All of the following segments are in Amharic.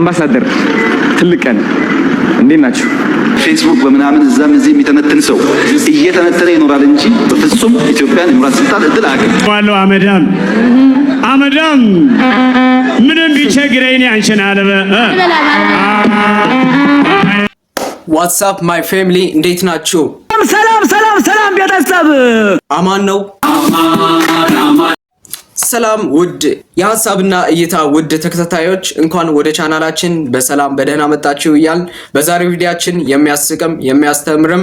አምባሳደር ትልቅ ቀን እንዴት ናችሁ? ፌስቡክ በምናምን እዛም እዚህ የሚተነትን ሰው እየተነተነ ይኖራል እንጂ በፍጹም ኢትዮጵያን የመምራት ስልጣን እድል አያገኝም። ዋለው አመዳም ምንም ቢቸግረኝ አንቺን አለበ ዋትስአፕ ማይ ፋሚሊ እንዴት ናችሁ? ሰላም ቤተሰብ አማን ነው። ሰላም ውድ የሐሳብና እይታ ውድ ተከታታዮች እንኳን ወደ ቻናላችን በሰላም በደህና መጣችሁ እያልን በዛሬው ቪዲዮአችን የሚያስቅም የሚያስተምርም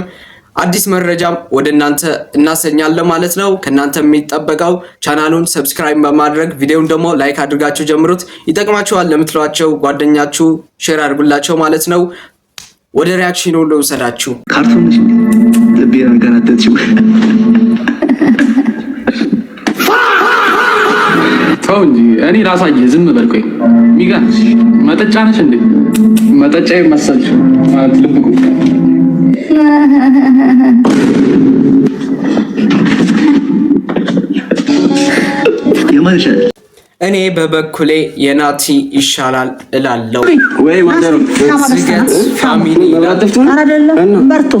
አዲስ መረጃም ወደ እናንተ እናሰኛለን ማለት ነው። ከናንተ የሚጠበቀው ቻናሉን ሰብስክራይብ በማድረግ ቪዲዮውን ደግሞ ላይክ አድርጋችሁ ጀምሩት። ይጠቅማችኋል ለምትሏቸው ጓደኛችሁ ሼር አድርጉላቸው ማለት ነው። ወደ ሪአክሽኑ ልውሰዳችሁ። ካርቱንሽ ለቢያን ጋራተችው ተው እንጂ እኔ ራሳዬ ዝም በልኩኝ። ሚጋንሽ መጠጫ ነሽ እንዴ? መጠጫ ይመስልሽ ማለት ልብቁ የማልሻል እኔ በበኩሌ የናቲ ይሻላል እላለሁ። ወይ ማደሩ ዝገት ፋሚሊ አይደለም በርቶ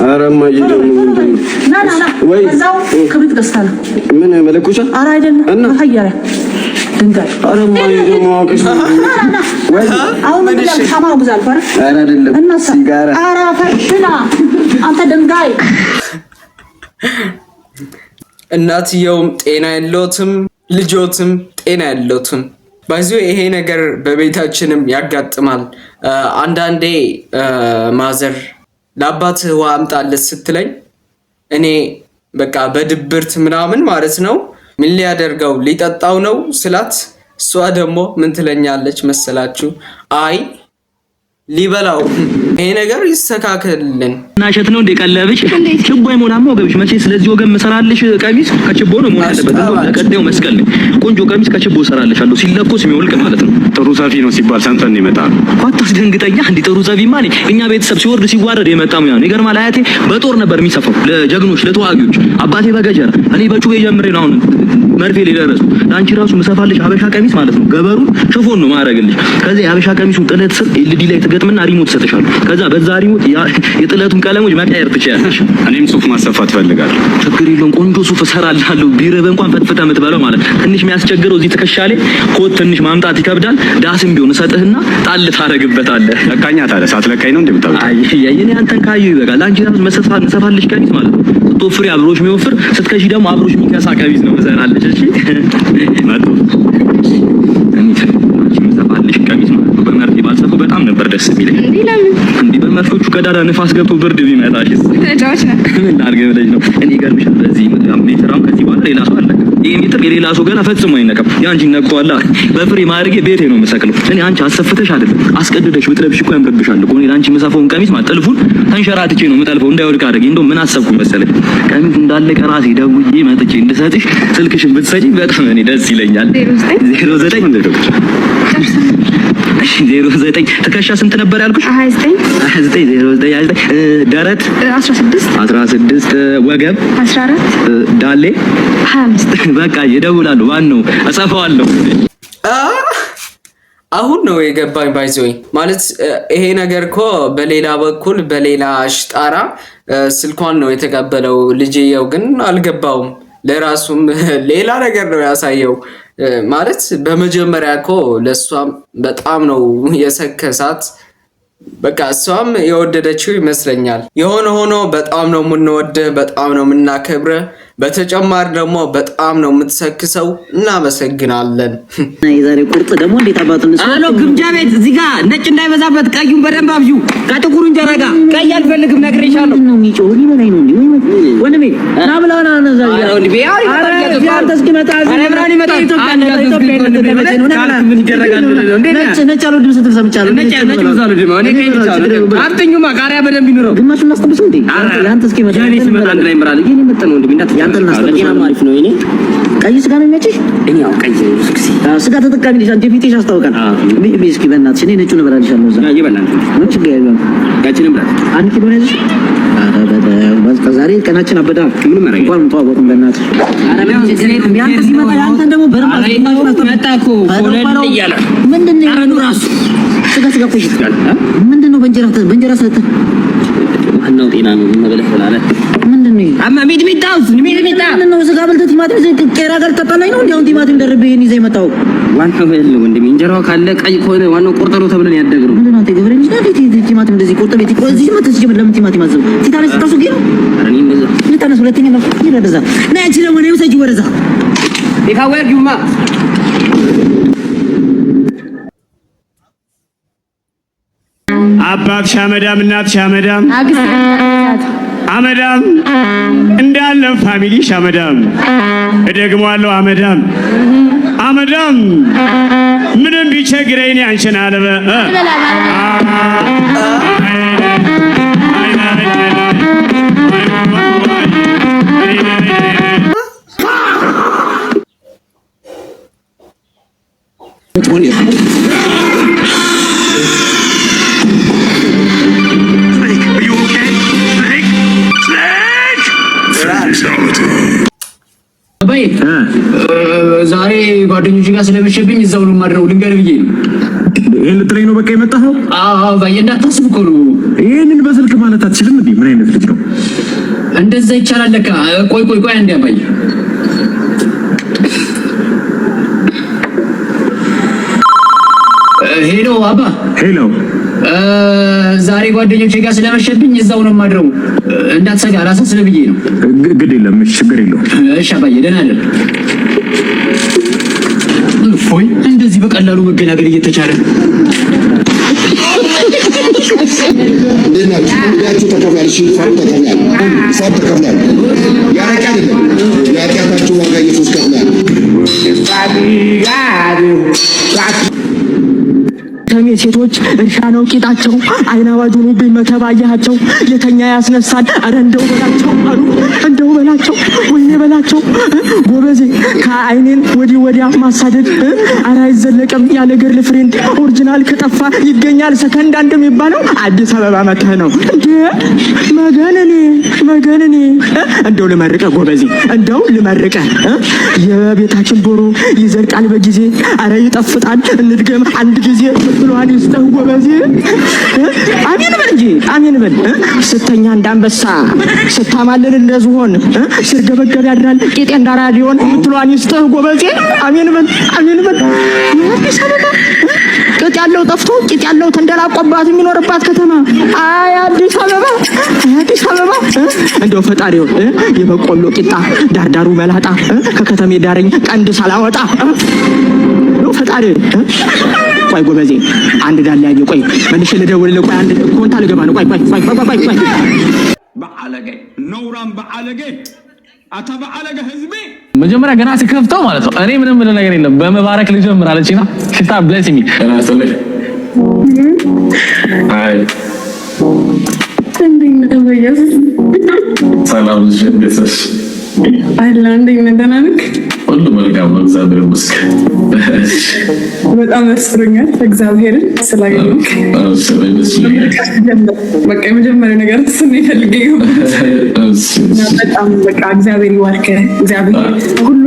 አረማ ይደም ና ወይ እዛው ከቤት ገዝታለ ምን መለኩሻ አይደለም በሐያራ ድንጋይ አረማ ይደም አውቀሽ ወይ አሁን ምን ለምታማው ግዛል ባረ አይደለም ሲጋራ አራፈሽና አንተ ድንጋይ እናትየውም ጤና የለውትም ልጆትም ጤና የለውትም። ባይዞ ይሄ ነገር በቤታችንም ያጋጥማል። አንዳንዴ ማዘር ለአባትህ ውሃ አምጣለት ስትለኝ እኔ በቃ በድብርት ምናምን ማለት ነው ምን ሊያደርገው ሊጠጣው ነው ስላት እሷ ደግሞ ምን ትለኛለች መሰላችሁ? አይ ሊበላው ይሄ ነገር ይስተካከልልን ናሸት ነው እንደቀለብሽ ችቦ ይሞላማ ወገብሽ መቼ ስለዚህ ወገብ መሰራልሽ ቀሚስ ከችቦ ነው መሆን ያለበት ነው። ለቀጣዩ መስቀል ቆንጆ ቀሚስ ከችቦ ሰራልሻለሁ ሲለኮስ የሚወልቅ ማለት ነው። ጥሩ ሰፊ ነው ሲባል ሰምተን ይመጣል። ኳታስ ድንግጠኛ እንዴ ጥሩ ሰፊ ማለት እኛ ቤተሰብ ሲወርድ ሲዋረድ የመጣው ነው። ይገርማል። አያቴ በጦር ነበር የሚሰፋው ለጀግኖች ለተዋጊዎች፣ አባቴ በገጀራ እኔ በጩቤ ጀምሬ ነው አሁን መርፌ ሊደረሱ ላንቺ ራሱ መሰፋልሽ ሀበሻ ቀሚስ ማለት ነው። ገበሩን ሽፎን ነው ማረግልሽ። ከዚህ ሀበሻ ቀሚሱን ጥለት ስር ኤልዲ ላይ ተገጥምና ሪሞት ሰጥሻለሁ። ከዛ በዛ ሪሞት የጥለቱን ቀለሞች መቀየር ትችያለሽ። እኔም ሱፍ ማሰፋት ፈልጋለሁ። ችግር የለውም ቆንጆ ሱፍ እሰራልሃለሁ። ቢረበ እንኳን ፈትፈታ የምትበለው ማለት ትንሽ የሚያስቸግረው እዚህ ትከሻሌ ኮት ትንሽ ማምጣት ይከብዳል። ዳስም ቢሆን እሰጥህና ጣል ታረግበታለህ። ለካኛ ታለ ሳትለካኝ ነው እንደምታውቅ። አይ የኔ አንተን ካዩ ይበቃል። ላንቺ ራሱ መሰፋልሽ ቀሚስ ማለት ነው። ስትወፍሪ አብሮሽ የሚወፍር ስትከሺ ደግሞ አብሮሽ የሚከሳ ቀሚስ ነው መሰራልሽ። እሺ ማጡ መሰፋልሽ ቀሚስ ማለት ነው። በመርፌ ባልሰፋው በጣም ነበር ደስ የሚለኝ። እንዴ በመርፌዎቹ ቀዳዳ ንፋስ ገብቶ ብርድ ቢመጣሽስ ተጫዋች ነው ምን ላድርግ ብለሽ ነው? እኔ ገርምሻል። በዚህ ሜትራም ከዚህ በኋላ ሌላ ሰው አለቀ። ይሄ ሜትር የሌላ ሰው ገና ፈጽሞ አይነካም። ያንቺ ነቀዋላ በፍሬ ማድረጌ ቤቴ ነው መሰቅለው። እኔ አንቺ አሰፍተሽ አይደለም አስቀድደሽ ብትለብሽ እኮ ያምርብሻል እኮ። እኔ ላንቺ መሰፋውን ቀሚስ ማጠልፉን ተንሸራትቼ ነው መጠልፈው እንዳይወድቅ አድርጌ። እንደው ምን አሰብኩኝ መሰለሽ ቀሚስ እንዳለቀ ራሴ ደውዬ መጥቼ እንድሰጥሽ ስልክሽን ብትሰጪኝ በጣም እኔ ደስ ይለኛል። 09 ትከሻ ስንት ነበር ያልኩሽ? 29 ደረት 16 ወገብ 14 ዳሌ 25 በቃ ይደውላሉ። ማን ነው እጸፈዋለሁ። አሁን ነው የገባኝ። ባይዘይ ማለት ይሄ ነገር እኮ በሌላ በኩል በሌላ አሽጣራ ስልኳን ነው የተቀበለው ልጅየው፣ ግን አልገባውም። ለራሱም ሌላ ነገር ነው ያሳየው። ማለት በመጀመሪያ እኮ ለሷም በጣም ነው የሰከሳት። በቃ እሷም የወደደችው ይመስለኛል። የሆነ ሆኖ በጣም ነው የምንወድህ፣ በጣም ነው የምናከብረህ። በተጨማሪ ደግሞ በጣም ነው የምትሰክሰው። እናመሰግናለን። የዛሬ ቁርጥ ደግሞ እንዴት አባቱን አሎ ግምጃ ቤት እዚህ ጋር ነጭ እንዳይበዛበት ቀዩን በደንብ አብዢው። ከጥቁሩ እንጀራ ጋር ቀይ አልፈልግም ነግሬሻለሁ። ነው የሚጮህ ሊበላይ ነው እንዴ? ወንድሜ ና ብላና ነው ዛሬ ወንድሜ ያንተ እስኪመጣ አለብራን ይመጣ ኢትዮጵያ ምን ይደረጋል? ነጭ አለው ድምጽ ተሰምቻለሁ። ነጭ ይበዛሉ ደግሞ እኔ ከይቻለሁ። አርተኙማ ቃሪያ በደንብ ይኑረው። ግማሹን እናስጠብሰው እንዴ? ያንተ እስኪመጣ ያኔ ሲመጣ አንድ ላይ ይመራል። ይሄን መጣ ነው ወንድሜ እንዳት ያንተ እናስጠብሰው አሪፍ ነው። እኔ ቀይ ስጋ ነው የሚያጭሽ? እኔ ያው ቀይ ስጋ ተጠቃሚ ልጅ አንተ ፊትሽ አስታውቃል። እስኪ በእናትሽ እኔ ነጩን እበላልሻለሁ። እዛ ይበላል ምን ችግር የለውም። ያቺንም ብላት አንድ ኪሎ ነሽ። በቃ ዛሬ ቀናችን አበዳ። ምን ማረግ እንኳን ተዋወቅን በእናትሽ። ያንተ ሲመጣ ያንተ ደግሞ በረማ መጣ እኮ ኮለል እያለ ምንድነው አረኑ ራሱ ስጋ ስጋ እኮ ይሽጣል። ምንድነው በእንጀራ ሰጠ ማነው ጤና ነው መበለህ ብላለ ምንድነው አማ ሚጥሚጣ ምንድነው ስጋ በልተህ ቲማቲም ቄራ ጋር ተጣላኝ ነው እንዴ? አሁን ቲማቲም ደርቤ ይሄን ይዘህ መጣው ዋናው ነው ወንድሜ። እንጀራው ካለ ቀይ ከሆነ ዋናው ቆርጠሮ ተብለን ያደግነው ምንድነው? አንተ ገብረ ልጅ ነህ ቲማቲም እንደዚህ ቆርጠ ቤት እኮ እዚህ መጥተህ ሲጀምር ለምን ቲማቲም አዘው ቲታነስ ታሱ ግን አረኒ እንደዛ ቲታነስ ሁለተኛ ነው ይረዳዛ ነይ አንቺ ደግሞ ነው ሰጂ ወረዛ ይካወር ጁማ አባት ሻመዳም እናት ሻመዳም አመዳም እንዳለ ፋሚሊ ሻመዳም እደግመዋለሁ አመዳም ምንም ቢቸግረኝ አንቺን አለበ ዛሬ ጓደኞች ጋር ስለመሸብኝ እዛው ነው ማድረው ልንገር ብዬ ነው። ይሄን ልትረኝ ነው በቃ የመጣኸው? አዎ ባይ እንዳታስብ እኮ ነው። ይሄንን በስልክ ማለት አትችልም እንዴ? ምን አይነት ልጅ ነው? እንደዛ ይቻላል ለካ። ቆይ አንዴ አባይ ሄሎ አባ ሄሎ ዛሬ ጓደኞቼ ጋር ስለመሸብኝ እዛው ነው ማድረው እንዳትሰጋ ራስህ ብዬ ነው። ግድ የለም እሺ ችግር የለውም። እሺ አባዬ ደህና አይደል? ፎይ እንደዚህ በቀላሉ መገናገል እየተቻለ እንደናችሁ ተከፋልሽ ተከፋል ያረቃ አይደለም ያቂያታችሁ ዋጋ ኢየሱስ ከፍሏል። ተሜ ሴቶች እርሻ ነው ቂጣቸው አይና ባጁኑ በመተባያቸው የተኛ ያስነሳል። አረ እንደው በላቸው ወይኔ በላቸው ጎበዜ ከአይኔን ወዲያ ማሳደድ አረ አይዘለቅም ያለ ገርል ፍሬንድ ኦሪጂናል ከጠፋ ይገኛል ሰከንድ አንድ የሚባለው አዲስ አበባ መተህ ነው እንዴ? መገነኔ እንደው ልመርቀ ጎበዜ እንደው ልመርቀ የቤታችን ዶሮ ይዘልቃል በጊዜ አረ ይጠፍጣል እንድገም አንድ ጊዜ ብሏን ይስተው ጎበዜ አሜን በል ስተኛ እንዳንበሳ ስታማልል እንደዝሆን ሲርገበገብ ያድራል ቄጤ እንዳራዲዮን ብሏን ይስተው ጎበዜ አሜን በል አዲስ አበባ ቄጥ ያለው ጠፍቶ ቄጥ ያለው ተንደላቆባት የሚኖርባት ከተማ አይ አዲስ አበባ እንደው ፈጣሪው የበቆሎ ቂጣ ዳርዳሩ መላጣ ከከተሜ ዳረኝ ቀንድ ሳላወጣ ፈጣሪ ቆይ ጎበዜ አንድ ዳላዬ ቆይ መልሼ ልደውልልህ ቆይ አንድ ኮንታ ልገባ ነው ቆይ በአለገ ነውራም በአለገ አተበአለገ ህዝቤ መጀመሪያ ገና ሲከፍተው ማለት ነው እኔ ምንም ምን ነገር የለም በመባረክ ልጀምር አለችና ሲታ ብለስ ሚ ተናስተለ አይ ሰላም ጀነሰስ አይላንድ እንደናንክ ሁሉ መልካም ነው። እግዚአብሔር ይመስገን። በጣም ያስፈረኛል እግዚአብሔርን ስላገኘክ በቃ የመጀመሪያ ነገር ስንት ይፈልገኝ በጣም በቃ እግዚአብሔር ይባርክ። እግዚአብሔር ሁሉም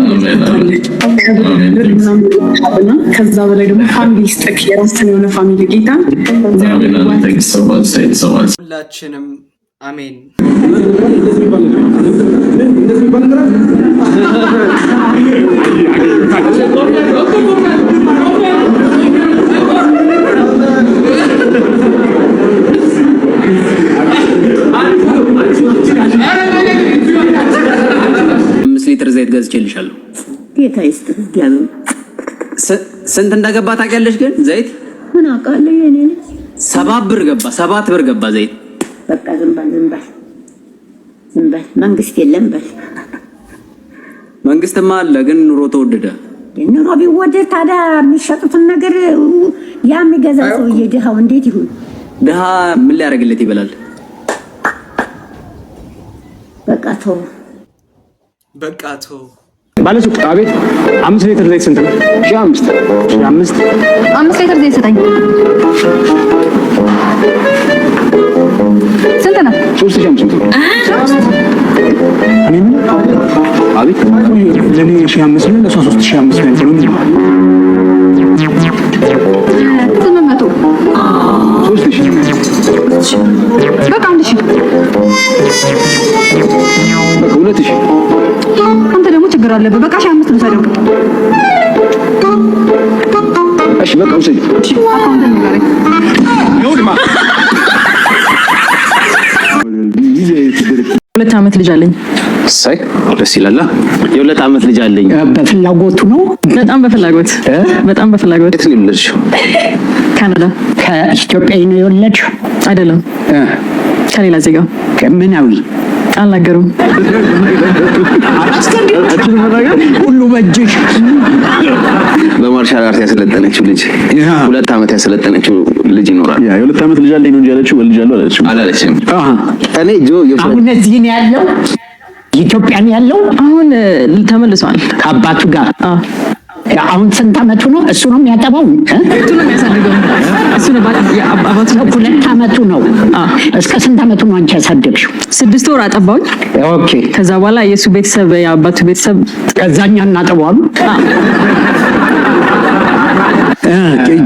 ከዛ በላይ ደግሞ ፋሚሊ ስጠክ የራስን የሆነ ፋሚሊ ጌታ ሁላችንም አሜን። ሊትር ዘይት ገዝቼልሻለሁ። ጌታ ይስጥልኝ። ስንት እንደገባ ታውቂያለሽ? ግን ዘይት ምን አውቃለሁ የኔ 7 ብር ገባ ዘይት። በቃ ዝም በል መንግስት የለም በል። መንግስትማ አለ ግን ኑሮ ተወደደ። ኑሮ ቢወደድ ታዲያ የሚሸጡትን ነገር ያ የሚገዛ ሰውዬ ድሃው እንዴት ይሁን? ድሃ ምን ሊያደርግለት ይበላል? በቃ ተው ባለሱቅ አቤት 5 ሊትር ዘይት ስንት ነው? 5 ሊትር ዘይት ስጠኝ። ስንት ነው? 3500 እኔ ምን አቤት ለኔ 1500 ነው ለሷ 3500 ነው። 800 አለበት። በቃ 5 ነው ሰደው። እሺ በቃ ውሰጂ። አካውንት ንገረኝ። ሁለት ዓመት ልጅ አለኝ። ሳይ ደስ ይላል። የሁለት ዓመት ልጅ አለኝ። በፍላጎቱ ነው። በጣም በፍላጎት በጣም በፍላጎት። የት ነው የወለድሽው? ካናዳ። ከኢትዮጵያዊ ነው የወለድሽው? አይደለም ከሌላ ዜጋ። ከምናዊ አልናገሩም። ሁሉ በእጅሽ። በማርሻል አርት ያሰለጠነችው ልጅ 2 ዓመት ያሰለጠነችው ልጅ ይኖራል። የሁለት ዓመት ልጅ አለኝ ነው እንጂ ያለችው ወልጃለሁ አላለችም። እኔ አሁን እዚህ ነው ያለው? ኢትዮጵያ ነው ያለው? አሁን ተመልሷል ከአባቱ ጋር። አሁን ስንት ዓመቱ ነው? እሱ ነው የሚያጠባው? እሱ ነው የሚያሳድገው? እሱ ነው አባቱ ነው። 2 ዓመቱ ነው። እስከ ስንት ዓመቱ ነው አንቺ ያሳደግሽው? 6 ወር አጠባውኝ። ኦኬ። ከዛ በኋላ የሱ ቤተሰብ የአባቱ ቤተሰብ ከዛኛ እናጠባዋሉ።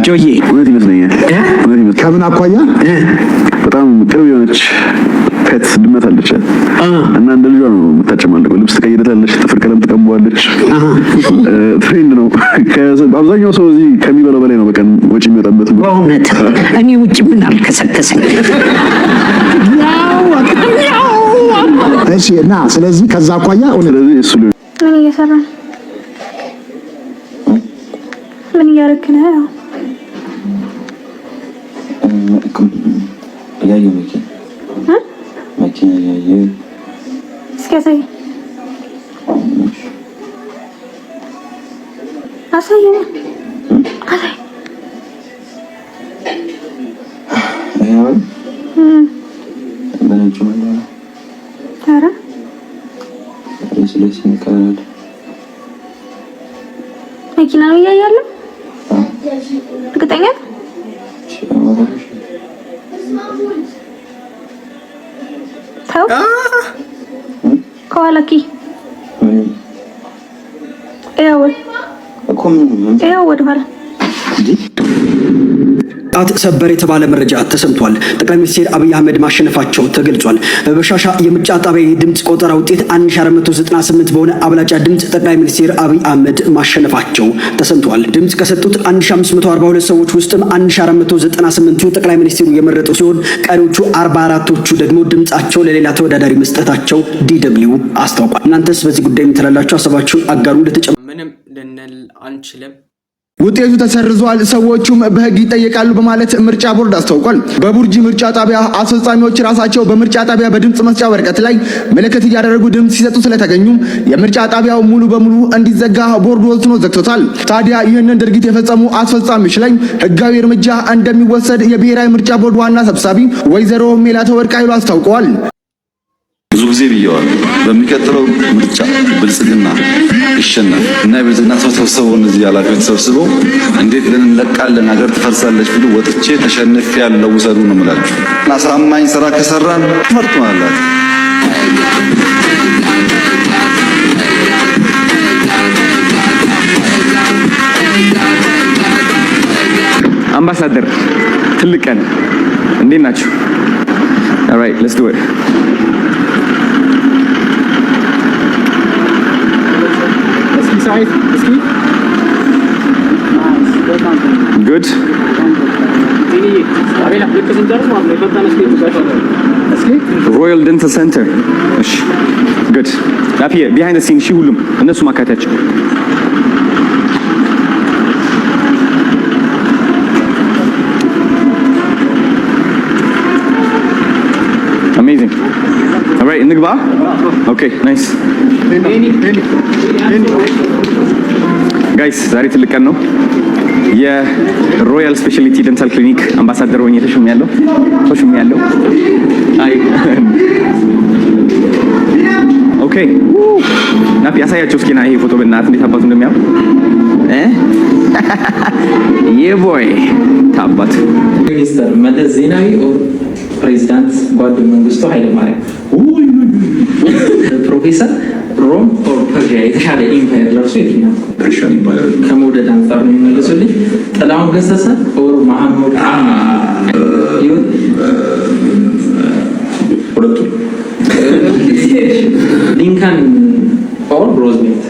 ጆዬ እውነት ይመስለኛል። ከምን አኳያ በጣም ቅርብ የሆነች ፔት ድመት አለች እና እንደ ልጇ ነው የምታጨማልቀው። ልብስ ትቀይርታለች፣ ጥፍር ቀለም ትቀባዋለች። ትሬንድ ነው። አብዛኛው ሰው እዚህ ከሚበላው በላይ ነው በቀን ወጪ የሚወጣበት። በእውነት እኔ ውጭ ምን አልከሰከሰኝ። እሺ። እና ስለዚህ ከዛ አኳያ ስለዚህ እሱ ምን እየሰራ ነው? ምን እያደረክ ነው? መኪና ያየ እስኪ አሳየኝ። አሳየኝ። አሳየኝ። ኧረ መኪና ነው እያያለሁ። እርግጠኛ ተው። ከኋላ ኪ ያው ወደ ኋላ ጣት ሰበር የተባለ መረጃ ተሰምቷል። ጠቅላይ ሚኒስትር አብይ አህመድ ማሸነፋቸው ተገልጿል። በበሻሻ የምርጫ ጣቢያ የድምጽ ቆጠራ ውጤት 1498 በሆነ አብላጫ ድምጽ ጠቅላይ ሚኒስትር አብይ አህመድ ማሸነፋቸው ተሰምቷል። ድምጽ ከሰጡት 1542 ሰዎች ውስጥም 1498ቱ ጠቅላይ ሚኒስትሩ የመረጡ ሲሆን ቀሪዎቹ 44ቶቹ ደግሞ ድምጻቸው ለሌላ ተወዳዳሪ መስጠታቸው ዲደብሊው አስታውቋል። እናንተስ በዚህ ጉዳይ የምትላላችሁ ሀሳባችሁን አጋሩ። ምንም ልንል አንችልም። ውጤቱ ተሰርዟል፣ ሰዎቹም በህግ ይጠየቃሉ በማለት ምርጫ ቦርድ አስታውቋል። በቡርጂ ምርጫ ጣቢያ አስፈጻሚዎች ራሳቸው በምርጫ ጣቢያ በድምጽ መስጫ ወረቀት ላይ ምልክት እያደረጉ ድምጽ ሲሰጡ ስለተገኙ የምርጫ ጣቢያው ሙሉ በሙሉ እንዲዘጋ ቦርዱ ወስኖ ዘግቶታል። ታዲያ ይህንን ድርጊት የፈጸሙ አስፈጻሚዎች ላይ ህጋዊ እርምጃ እንደሚወሰድ የብሔራዊ ምርጫ ቦርድ ዋና ሰብሳቢ ወይዘሮ ሜላተወርቅ ኃይሉ አስታውቀዋል። ብዙ ጊዜ ብየዋል። በሚቀጥለው ምርጫ ብልጽግና ይሸናል እና የብልጽግና ተሰብስበው እነዚህ ኃላፊዎች ተሰብስበው እንዴት እንለቃለን ሀገር ትፈርሳለች ብሎ ወጥቼ ተሸንፌ ያለው ውሰዱ ነው የምላችሁ። አሳማኝ ስራ ከሰራን ትመርጡናላችሁ። አምባሳደር ትልቅ ቀን እንዴት ናችሁ? alright let's do it good Royal Dental Center እሺ good ላፊ behind the scene ሁሉም እነሱ ማካታቸው amazing all right እንግባ okay nice ጋይስ ዛሬ ትልቅ ቀን ነው። የሮያል ስፔሻሊቲ ደንታል ክሊኒክ አምባሳደር ሆኜ ተሾሜያለሁ። አይ ኦኬ ናፊ ያሳያቸው እስኪ ና ይሄ ፎቶ በእናትህ እንዴት አባቱ እንደሚያምር የቦይ ታባት ሚኒስተር መለስ ዜናዊ ኦር ፕሬዚዳንት ጓዱ መንግስቱ ኃይለማርያም ፕሮፌሰር ሮም ኦር ፐርሺያ የተሻለ ኢምፓየር ለርሱ የትኛው? ፐርሺያ ይባላል። ከመውደድ አንጻር ነው የሚመለሱልኝ። ጥላሁን ገሰሰ ኦር መሐመድ ይሁን ሁለቱ። ሊንከን ኦር ሮዝቬልት?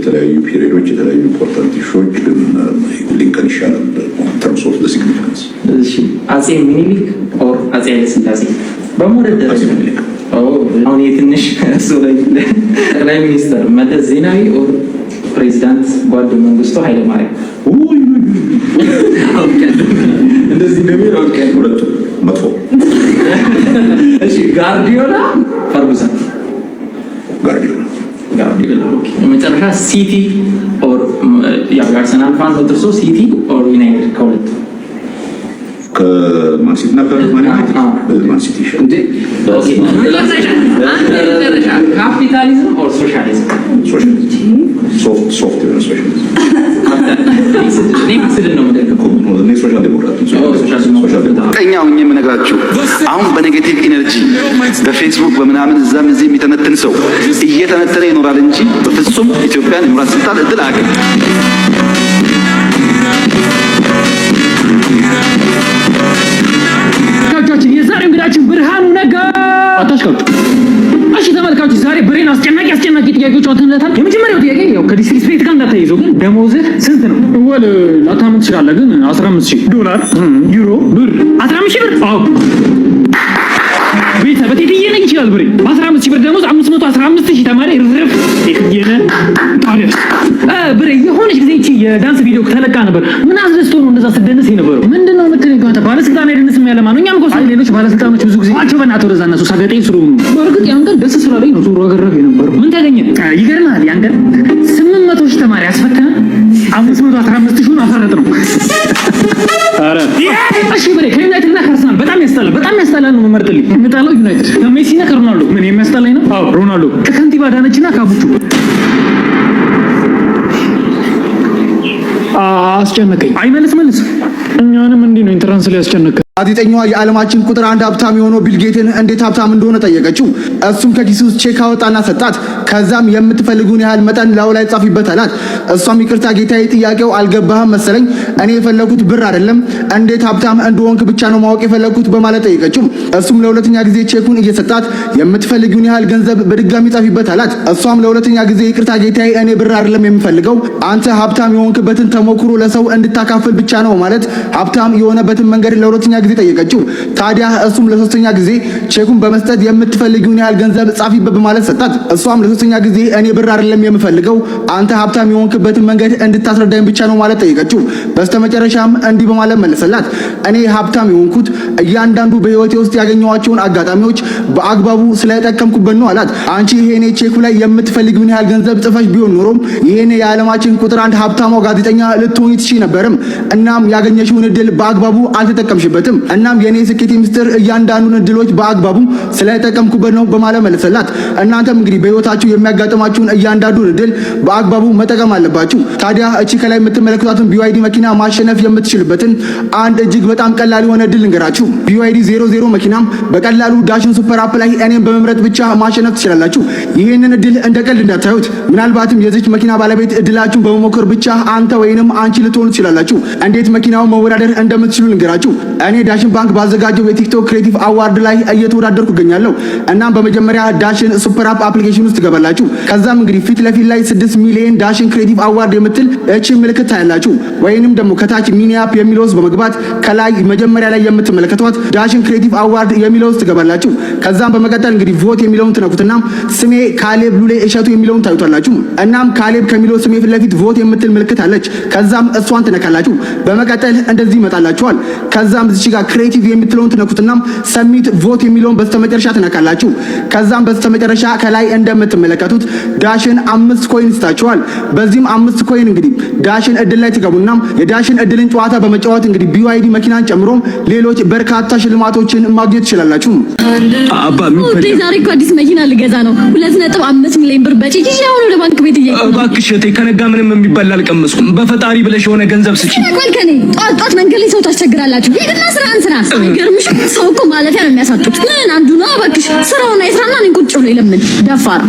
የተለያዩ ፒሪዮዶች የተለያዩ ኢምፖርታንት ኢሹዎች ሊንከን ይሻላል ተርምስ ኦፍ ዘ ሲግኒፊካንስ። እሺ አጼ ሚኒሊክ ኦር አጼ ኃይለ ሥላሴ በሞደል ደረጃ አሁን የትንሽ እሱ ላይ ጠቅላይ ሚኒስትር መለስ ዜናዊ ኦር ፕሬዚዳንት ጓድ መንግስቱ ኃይለ ማርያም? እንደዚህ እንደሚል አውቀን ሁለቱ መጥፎ። እሺ ጋርዲዮላ ፈርጉሰን? ጋርዲዮላ። መጨረሻ ሲቲ ኦር የአርሰናል ፋን ነው ጥርሶ ሲቲ ኦር ዩናይትድ ከሁለቱ? ከማን ሲቲ ነበር ማለት ማን ሲቲ እንዴ? ኦኬ ካፒታሊዝም ኦር ሶሻሊዝም? ሶሻሊዝም። ሶፍት ሶሻሊዝም። ጠኛው የምነግራችሁ አሁን በኔጌቲቭ ኢነርጂ በፌስቡክ በምናምን እዛም እዚህ የሚተነትን ሰው እየተነተነ ይኖራል እንጂ በፍጹም ኢትዮጵያን የመምራት ስልጣን እድል አያገኝም። የዛሬው እንግዳችን ብርሃኑ ነጋ። አታሽካችሁ። እሺ ተመልካቾች ዛሬ ብሬን አስጨናቂ ጥያቄዎች አውጥተንለታል። የመጀመሪያው ጥያቄ ያው ከዲስሪስፔክት ጋር እንዳታይዘው ግን ደሞዝህ ስንት ነው? ወል ላታምን ትችላለህ ግን $15,000 ዩሮ ብር 15,000 ብር። አዎ ቤታ በቴትዬ ነኝ ይችላል ብሬ 15,000 ብር ደሞዝ 515,000 ተማሪ ርፍርፍ የትየነ ታዲያ ብሬ የሆነች ጊዜ እቺ የዳንስ ቪዲዮ ተለቃ ነበር። ምን አስደስቶ ነው እንደዛ ስደንስ የነበረው? ምንድነው የምትለኝ? አንተ ባለስልጣን አይደንስም ያለ ማን ነው? እኛም እኮ ሌሎች ባለስልጣኖች ብዙ ጊዜ አቸው በእናትህ ወደዛ እነሱ ሳገጠኝ ስሩ ነው። በእርግጥ ያን ቀን ደስ ስላለኝ ነው ዙሮ ገረፍ የነበረው። ምን ታገኘ? ይገርማል። ያን ቀን 800,000 ተማሪ አስፈተነ 515,000 አፈረጥ ነው። አረ እሺ ብሬ ከዩናይትድ እና ከአርሰናል በጣም ያስጠላል ነው የምመርጥልኝ። የምጠላው ዩናይትድ ከሜሲ እና ከሮናልዶ። ምን የሚያስጠላኝ ነው? አዎ ሮናልዶ ከከንቲባ አዳነችና ካቡቹ አስጨነቀኝ። አይመልስ እኛንም እንዲህ ነው ኢንትራንስ ላይ ያስጨነቀ። ጋዜጠኛዋ የዓለማችን ቁጥር 1 ሀብታም የሆነው ቢል ጌትን እንዴት ሀብታም እንደሆነ ጠየቀችው። እሱም ከኪሱ ውስጥ ቼክ አወጣና ሰጣት። ከዛም የምትፈልጉን ያህል መጠን ላው ላይ ጻፊበት አላት። እሷም ይቅርታ ጌታዬ፣ ጥያቄው አልገባህም መሰለኝ። እኔ የፈለኩት ብር አይደለም እንዴት ሀብታም እንደሆንክ ብቻ ነው ማወቅ የፈለኩት በማለት ጠየቀችው። እሱም ለሁለተኛ ጊዜ ቼኩን እየሰጣት የምትፈልጊውን ያህል ገንዘብ በድጋሚ ጻፊበት አላት። እሷም ለሁለተኛ ጊዜ ይቅርታ ጌታዬ፣ እኔ ብር አይደለም የምፈልገው አንተ ሀብታም የሆንክበትን ተሞክሮ ለሰው እንድታካፍል ብቻ ነው ማለት ሀብታም የሆነበትን መንገድ ለሁለተኛ ጊዜ ጠየቀችው። ታዲያ እሱም ለሶስተኛ ጊዜ ቼኩን በመስጠት የምትፈልጊውን ያህል ገንዘብ ጻፊበት በማለት ሰጣት። እሷም ለሶስተኛ ጊዜ እኔ ብር አይደለም የምፈልገው አንተ ሀብታም የሆንክበትን መንገድ እንድታስረዳኝ ብቻ ነው ማለት ጠየቀችው። በስተመጨረሻም እንዲህ በማለት መለሰላት። እኔ ሀብታም የሆንኩት እያንዳንዱ በህይወቴ ውስጥ ያገኘኋቸውን አጋጣሚዎች በአግባቡ ስለተጠቀምኩበት ነው አላት። አንቺ ይሄኔ ቼኩ ላይ የምትፈልጊውን ያህል ገንዘብ ጽፈሽ ቢሆን ኖሮም ይሄኔ የዓለማችን ቁጥር 1 ሀብታሟ ጋዜጠኛ ልትሆኚ ትችይ ነበርም። እናም ያገኘሽውን እድል በአግባቡ አልተጠቀምሽበትም። እናም የኔ ስኬት ሚስጥር እያንዳንዱን እድሎች በአግባቡ ስለተጠቀምኩበት ነው በማለት መለሰላት። እናንተም እንግዲህ በህይወታችሁ የሚያጋጥማችሁን እያንዳንዱን እድል በአግባቡ መጠቀም አለባችሁ። ታዲያ እቺ ከላይ የምትመለከቷትን BYD መኪና ማሸነፍ የምትችልበትን አንድ እጅግ በጣም ቀላል የሆነ እድል እንገራችሁ። BYD 00 መኪናም በቀላሉ ዳሽን ሱፐር አፕ ላይ እኔም በመምረጥ ብቻ ማሸነፍ ትችላላችሁ። ይህንን እድል እንደ ቀልድ እንዳታዩት። ምናልባትም የዚች መኪና ባለቤት እድላችሁን በመሞከር ብቻ አንተ ወይንም አንቺ ልትሆኑ ትችላላችሁ። እንዴት መኪናውን መወዳደር እንደምትችሉ ልንገራችሁ። እኔ ዳሽን ባንክ ባዘጋጀው የቲክቶክ ክሬቲቭ አዋርድ ላይ እየተወዳደርኩ እገኛለሁ። እናም በመጀመሪያ ዳሽን ሱፐር አፕ አፕሊኬሽን ውስጥ ትገባላችሁ። ከዛም እንግዲህ ፊት ለፊት ላይ 6 ሚሊዮን ዳሽን ክሬቲቭ አዋርድ የምትል እቺ ምልክት ታያላችሁ። ወይንም ደግሞ ከታች ሚኒ አፕ የሚለው ውስጥ በመግባት ከላይ መጀመሪያ ላይ የምትመለከቷት ዳሽን ክሬቲቭ አዋርድ የሚለው ውስጥ ትገባላችሁ። ከዛም በመቀጠል እንግዲህ ቮት የሚለውን ትነኩትና ስሜ ካሌብ ሉሌ እሸቱ የሚለውን ታዩታላችሁ። እናም ካሌብ ከሚለው ስሜ ፊት ለፊት ቮት የምትል ምልክት አለች። ከዛም እሷን ትነካላችሁ። በመቀጠል እንደዚህ ይመጣላችኋል። ከዛም እዚህ ጋር ክሬቲቭ የምትለውን ትነኩትና ሰሚት ቮት የሚለውን በስተመጨረሻ ትነካላችሁ። ከዛም በስተመጨረሻ ከላይ እንደምትመለከቱት ዳሽን 5 ኮይን ይስጣችኋል። በዚህም 5 ኮይን እንግዲህ ዳሽን እድል ላይ ትገቡና የዳሽን እድልን ጨዋታ በመጫወት እንግዲህ BYD መኪናን ጨምሮ ሌሎች በርካታ ሽልማቶችን ማግኘት ትችላላችሁ። አባ ዛሬ እኮ አዲስ መኪና ልገዛ ነው። 2.5 ሚሊዮን ብር በጭጭ አሁን ወደ ባንክ ቤት እየሄድኩ ነው። እባክሽ እቴ ከነጋ ምንም የሚበላ አልቀመስኩም። በፈጣሪ ብለሽ የሆነ ገንዘብ ስጪ። ከኔ ጧት መንገድ ላይ ሰው ታስቸግራላችሁ። ሄድና ስራን ስራ። አይገርምሽ? ሰው እኮ ማለፊያ ነው የሚያሳጡት። ምን አንዱ ነው እባክሽ ስራውን አይስራና እኔን ቁጭ ብሎ ይለምን ደፋር።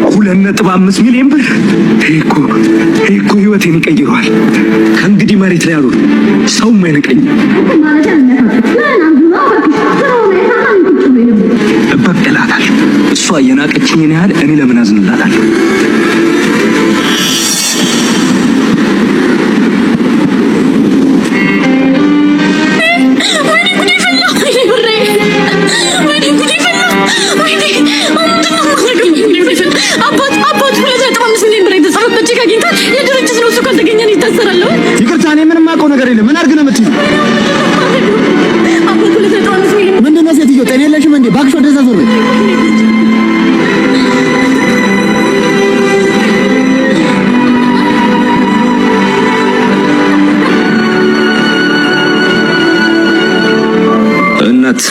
$2.5 ሚሊዮን ብር እኮ ህይወቴን ይቀይረዋል። ከእንግዲህ መሬት ላይ አልሆንም፣ ሰውም አይነቀኝም። እበቀላታለሁ። እሷ የናቀችኝን ያህል እኔ ለምን አዝንላታለሁ? ይቅርታ፣ እኔ ምንም አውቀው ነገር የለም። ምን አድርግ ነው የምትይው? ምንድን ነው ሴትዮ? ጤና የለሽም እንዴ? እባክሽ ወደዛ ዞር በይ። እናት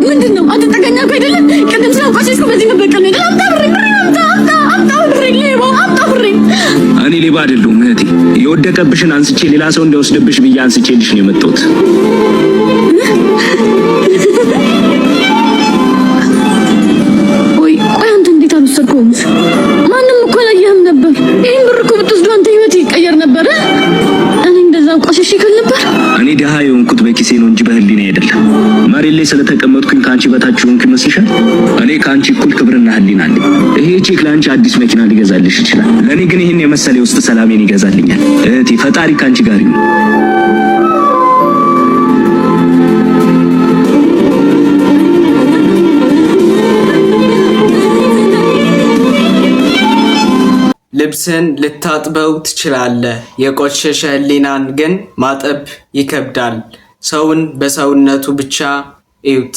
ምንድን ነው? አትጠጋኛ እኮ አይደለም። ቅድም ስላውቃሽ በዚህ መበቀል ነው አይደል? እኔ ሌባ አይደለሁም እህቴ። የወደቀብሽን አንስቼ ሌላ ሰው እንዳይወስድብሽ ብዬ አንስቼልሽ ነው የመጣሁት። ቆይ አንተ እንዴት አልወሰድከውም? ማንም እኮ አላየህም ነበር። ይሄን ብር እኮ ብትወስዱ አንተ ህይወት ይቀየር ነበር። እኔ እንደዛ አውቃሽ ይከል ነበር። እኔ ደሃ የሆንኩት በኪሴ ነው እንጂ በህሊና አይደለም። መሬት ላይ ስለተቀመጥኩኝ ከአንቺ በታች ሆንኩ ይመስልሻል? እኔ ከአንቺ እኩል ክብርና ህሊና አለኝ። ይሄ ቼክ ለአንቺ አዲስ መኪና ሊገዛልሽ ይችላል። ለእኔ ግን ይህን የመሰለ ውስጥ ሰላሜን ይገዛልኛል። እህቴ ፈጣሪ ከአንቺ ጋር ይሁን። ልብስን ልታጥበው ትችላለህ፣ የቆሸሸ ህሊናን ግን ማጠብ ይከብዳል። ሰውን በሰውነቱ ብቻ እዩት።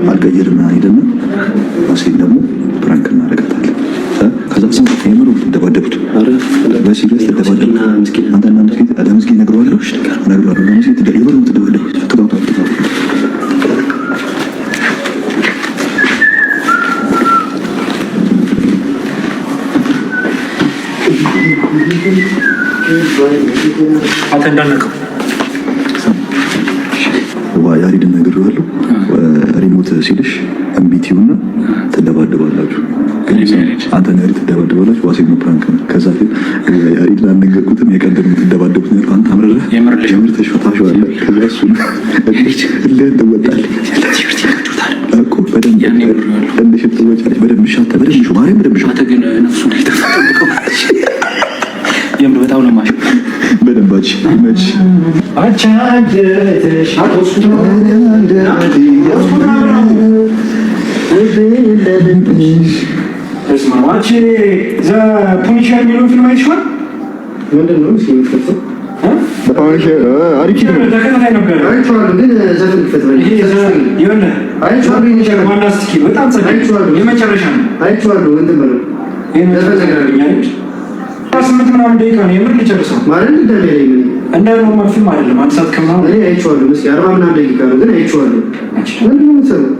አልቀየርም አይደለም። ማሴን ደግሞ ፕራንክ እናደርጋታለን። ከዛ ስም የምሩ ተደባደቡት። በሲሪየስ ተደባደቡት። አንተና ምስኪን ለምስኪን ነግረዋለሁ ለምስኪን የምሩ ተደባደቡት። አንተ እንዳልነቀው ያሪድን ነግሬዋለሁ። ሪሞት ሲልሽ እምቢቲውና ትደባደባላችሁ። አንተ ያሪድ ትደባደባላችሁ። ዋሴ ነው ፕራንክ ነው። ከዛ ግን ያሪድ ላልነገርኩትም የቀደም ትደባደቡት ነው። አንተ አምረረ የምር ተሽፈታሽዋለህ። ከዛ እሱ ትወጣለህ እኮ በደንብ እንደ ሽት ትወጫለሽ። በደንብ ሻተ በደንብ ሹ ማርያም በደንብ ሻተ ግን ነፍሱን አይተፈጠቀው የምር በጣም ነው ማሽ በደንባች ይመች አቻንደተሽ አጥቶ እስማማች ዘ ፑኒሸር የሚለውን ፊልም አይተሽዋል? ምንድን ነው እስኪ የምትከፍተው? ፑኒሸር አሪፍ ነው። ተከታታይ ነበር አይቼዋለሁ፣ ግን ዘፈን ይፈጥራል። ይሄ ዘፈን ይሆነ አይቼዋለሁ። ይሄ ዋናስቲክ በጣም ጸዳ አይቼዋለሁ። የመጨረሻ ነው አይቼዋለሁ። እንትን በለው ይሄ ዘፈን ተገናኛለች 18 ምናምን ደቂቃ ነው የምር ልጨርሰው ማለት እንደሌለ እንደ ኖርማል ፊልም አይደለም። አንድ ሰዓት ከምናምን እኔ አይቼዋለሁ። እስኪ 40 ምናምን ደቂቃ ነው ግን አይቼዋለሁ። ምንድን ነው የምትሰራው?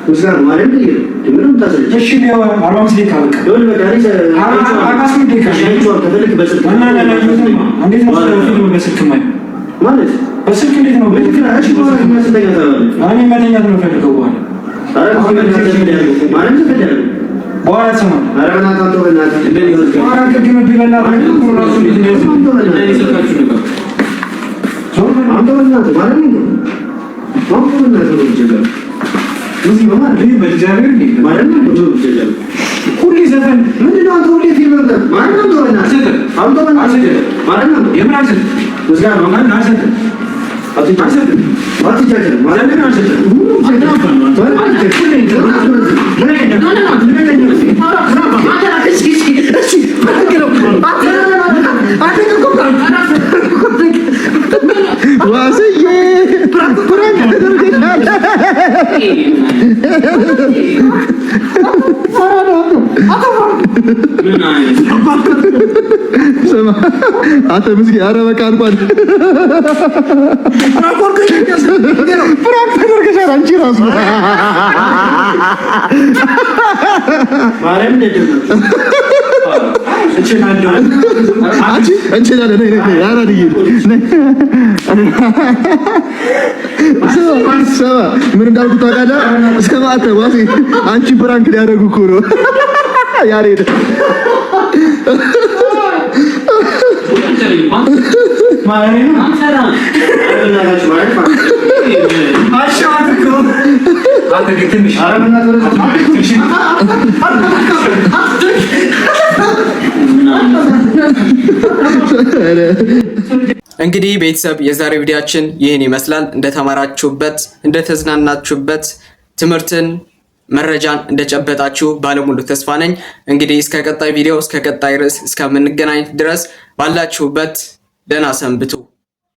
ምስጋና ማለት ነው ምንም ታስረጅ። እሺ ነው 45 ደቂቃ በቃ ደውል በቃ እኔ 48 ደቂቃ አይቼዋለሁ። ከፈለክ በስልክ እና እንዴት ነው ፊልም በስልክ ማለት በስልክ እንዴት ነው በልክ አሽ ማለት ማስተኛ ታላለ እኔ መተኛት ነው ፈልገው በኋላ ማለት ነው በኋላ ሰማን አረጋና ታንቶ በእናት እንደዚህ ነው በኋላ ከግም ቢበላ ራሱ ቢዝነስ እንደዚህ ሰካችሁ ነገር አንተ በእናት ማለት ነው አንተ በእናት ነው ይጀምራል እዚህ በማን ላይ በእግዚአብሔር እንዴ ማለት ነው ነው ይጀምራል ሁሉ ዘፈን ምንድነው አንተ ሁሉ ፊልም ማለት ነው አንተ በእናት አንተ በእናት ማለት ነው የምራስ ወዝጋ ነው ማለት ነው አትጫጭ ማለት ነው ስማ አንተ ምስኪ ኧረ በቃ እንኳን ፍራንክ ተደርገሻል አንቺ ራሱ ማርያም እንደደም እንችላለን ነይ ያራድዬ ሰማ ምን እንዳልኩ ታውቃለህ? እስከ ማታ ዋሲ አንቺ ፍራንክ ሊያደርጉ እኮ ነው ያሬድ እንግዲህ ቤተሰብ የዛሬ ቪዲዮአችን ይህን ይመስላል። እንደተማራችሁበት እንደተዝናናችሁበት ትምህርትን መረጃን እንደጨበጣችሁ ባለሙሉ ተስፋ ነኝ። እንግዲህ እስከ ቀጣይ ቪዲዮ እስከ ቀጣይ ርዕስ እስከምንገናኝ ድረስ ባላችሁበት ደህና ሰንብቱ።